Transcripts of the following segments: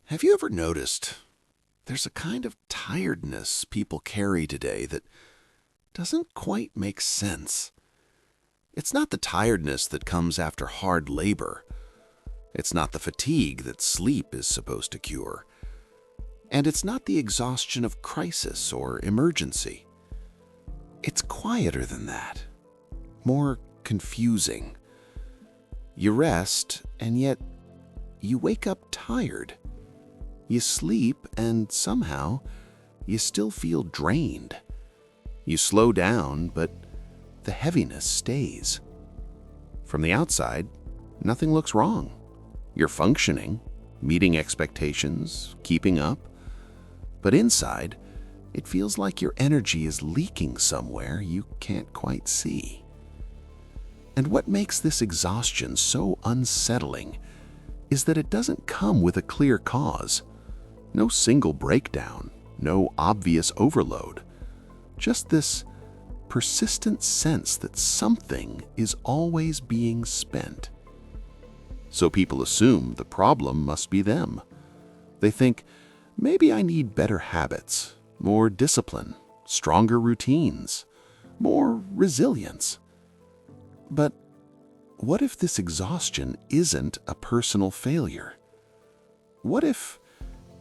Have you ever noticed there's a kind of tiredness people carry today that doesn't quite make sense? It's not the tiredness that comes after hard labor. It's not the fatigue that sleep is supposed to cure. And it's not the exhaustion of crisis or emergency. It's quieter than that, more confusing. You rest, and yet you wake up tired. You sleep, and somehow you still feel drained. You slow down, but the heaviness stays. From the outside, nothing looks wrong. You're functioning, meeting expectations, keeping up. But inside, it feels like your energy is leaking somewhere you can't quite see. And what makes this exhaustion so unsettling is that it doesn't come with a clear cause. No single breakdown, no obvious overload. Just this persistent sense that something is always being spent. So people assume the problem must be them. They think, maybe I need better habits, more discipline, stronger routines, more resilience. But what if this exhaustion isn't a personal failure? What if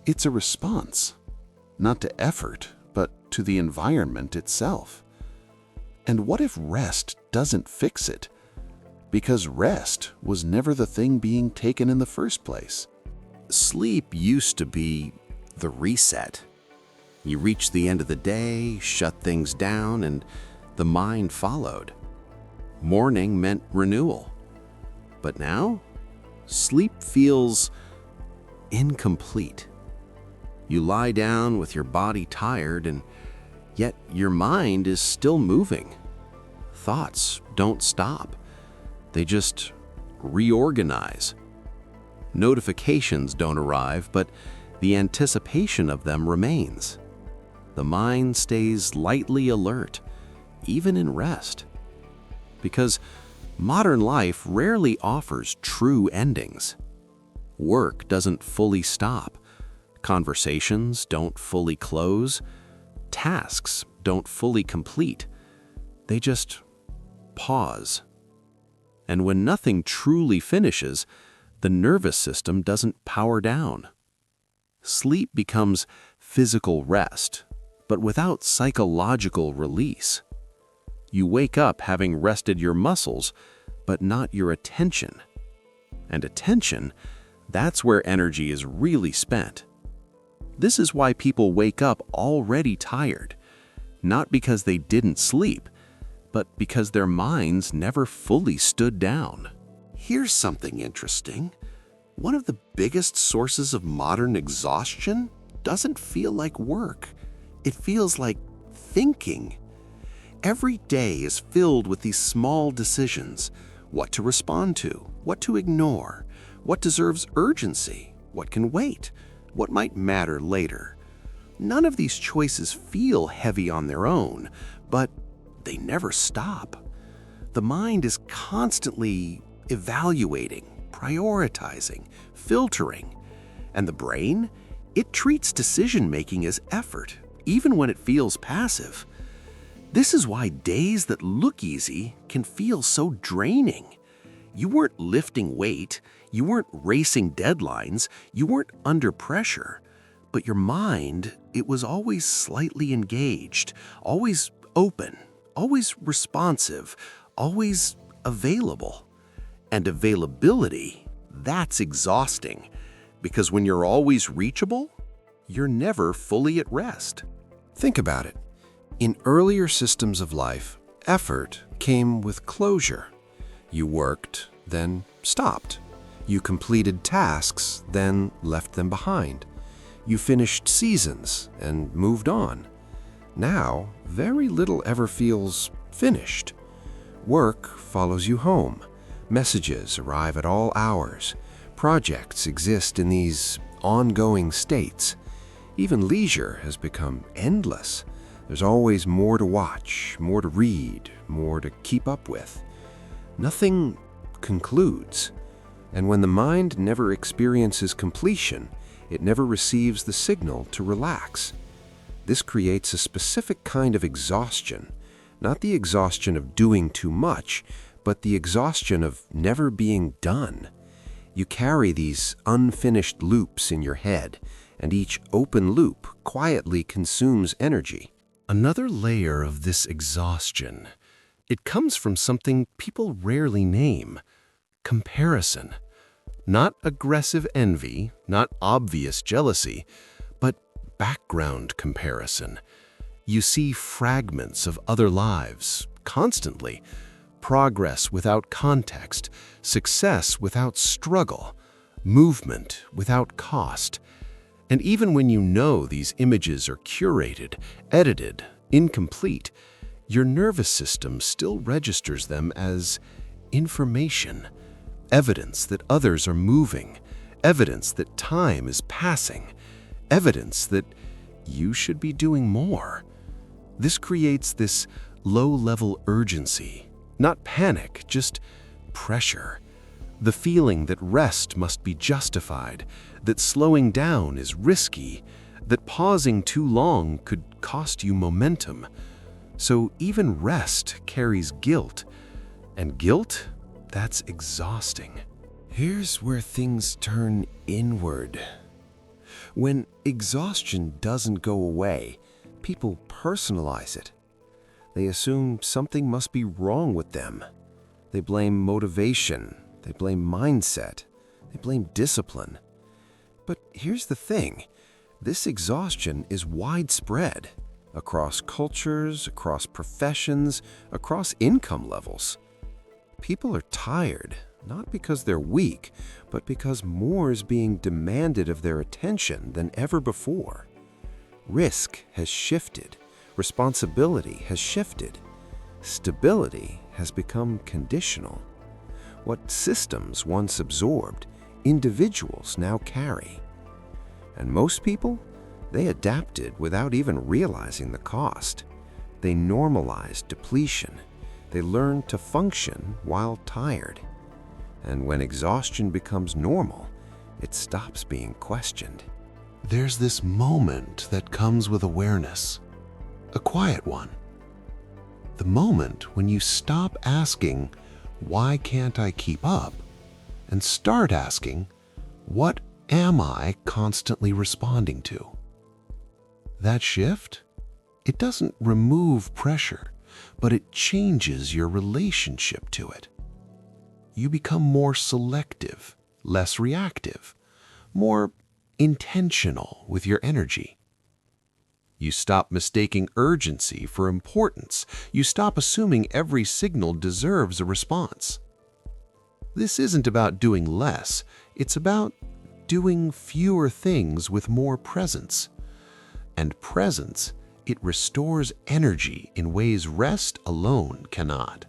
it's a response, not to effort, but to the environment itself? And what if rest doesn't fix it? Because rest was never the thing being taken in the first place. Sleep used to be the reset. You reached the end of the day, shut things down, and the mind followed. Morning meant renewal. But now, sleep feels incomplete. You lie down with your body tired, and yet your mind is still moving. Thoughts don't stop. They just reorganize. Notifications don't arrive, but the anticipation of them remains. The mind stays lightly alert, even in rest. Because modern life rarely offers true endings. Work doesn't fully stop. Conversations don't fully close. Tasks don't fully complete. They just pause. And when nothing truly finishes, the nervous system doesn't power down. Sleep becomes physical rest, but without psychological release. You wake up having rested your muscles, but not your attention. And attention, that's where energy is really spent. This is why people wake up already tired, not because they didn't sleep, but because their minds never fully stood down. Here's something interesting. One of the biggest sources of modern exhaustion doesn't feel like work. It feels like thinking. Every day is filled with these small decisions: what to respond to, what to ignore, what deserves urgency, what can wait, what might matter later. None of these choices feel heavy on their own, but they never stop. The mind is constantly evaluating, prioritizing, filtering. And the brain, it treats decision-making as effort, even when it feels passive. This is why days that look easy can feel so draining. You weren't lifting weight, you weren't racing deadlines, you weren't under pressure, but your mind, it was always slightly engaged, always open, always responsive, always available. And availability, that's exhausting, because when you're always reachable, you're never fully at rest. Think about it. In earlier systems of life, effort came with closure. You worked, then stopped. You completed tasks, then left them behind. You finished seasons and moved on. Now, very little ever feels finished. Work follows you home. Messages arrive at all hours. Projects exist in these ongoing states. Even leisure has become endless. There's always more to watch, more to read, more to keep up with. Nothing concludes. And when the mind never experiences completion, It never receives the signal to relax. This creates a specific kind of exhaustion, not the exhaustion of doing too much, but the exhaustion of never being done. You carry these unfinished loops in your head, and each open loop quietly consumes energy. Another layer of this exhaustion, it comes from something people rarely name: comparison. Not aggressive envy, not obvious jealousy, but background comparison. You see fragments of other lives constantly. Progress without context, success without struggle, movement without cost. And even when you know these images are curated, edited, incomplete, your nervous system still registers them as information, evidence that others are moving, evidence that time is passing, evidence that you should be doing more. This creates this low-level urgency. Not panic, just pressure. The feeling that rest must be justified, that slowing down is risky, that pausing too long could cost you momentum. So even rest carries guilt, and guilt, that's exhausting. Here's where things turn inward. When exhaustion doesn't go away, people personalize it. They assume something must be wrong with them. They blame motivation, they blame mindset, they blame discipline. But here's the thing, this exhaustion is widespread across cultures, across professions, across income levels. People are tired, not because they're weak, but because more is being demanded of their attention than ever before. Risk has shifted. Responsibility has shifted. Stability has become conditional. What systems once absorbed, individuals now carry. And most people, they adapted without even realizing the cost. They normalized depletion. They learned to function while tired. And when exhaustion becomes normal, it stops being questioned. There's this moment that comes with awareness. A quiet one. The moment when you stop asking, "Why can't I keep up?" and start asking, "What am I constantly responding to?" That shift, it doesn't remove pressure, but it changes your relationship to it. You become more selective, less reactive, more intentional with your energy. You stop mistaking urgency for importance. You stop assuming every signal deserves a response. This isn't about doing less. It's about doing fewer things with more presence. And presence, it restores energy in ways rest alone cannot.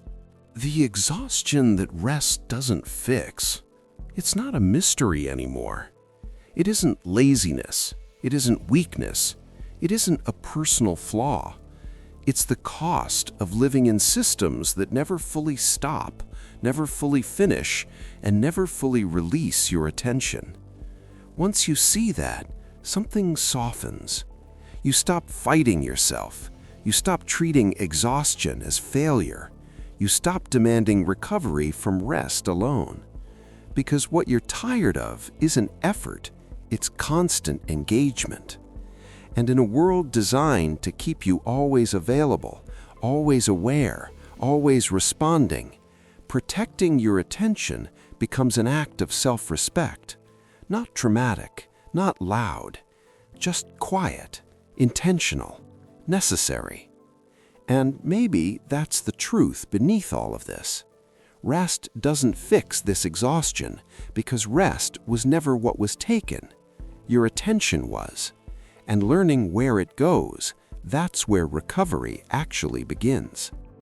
The exhaustion that rest doesn't fix, it's not a mystery anymore. It isn't laziness. It isn't weakness. It isn't a personal flaw. It's the cost of living in systems that never fully stop, never fully finish, and never fully release your attention. Once you see that, something softens. You stop fighting yourself. You stop treating exhaustion as failure. You stop demanding recovery from rest alone. Because what you're tired of isn't effort, it's constant engagement. And in a world designed to keep you always available, always aware, always responding, protecting your attention becomes an act of self-respect. Not dramatic, not loud, just quiet, intentional, necessary. And maybe that's the truth beneath all of this. Rest doesn't fix this exhaustion because rest was never what was taken. Your attention was. And learning where it goes, that's where recovery actually begins.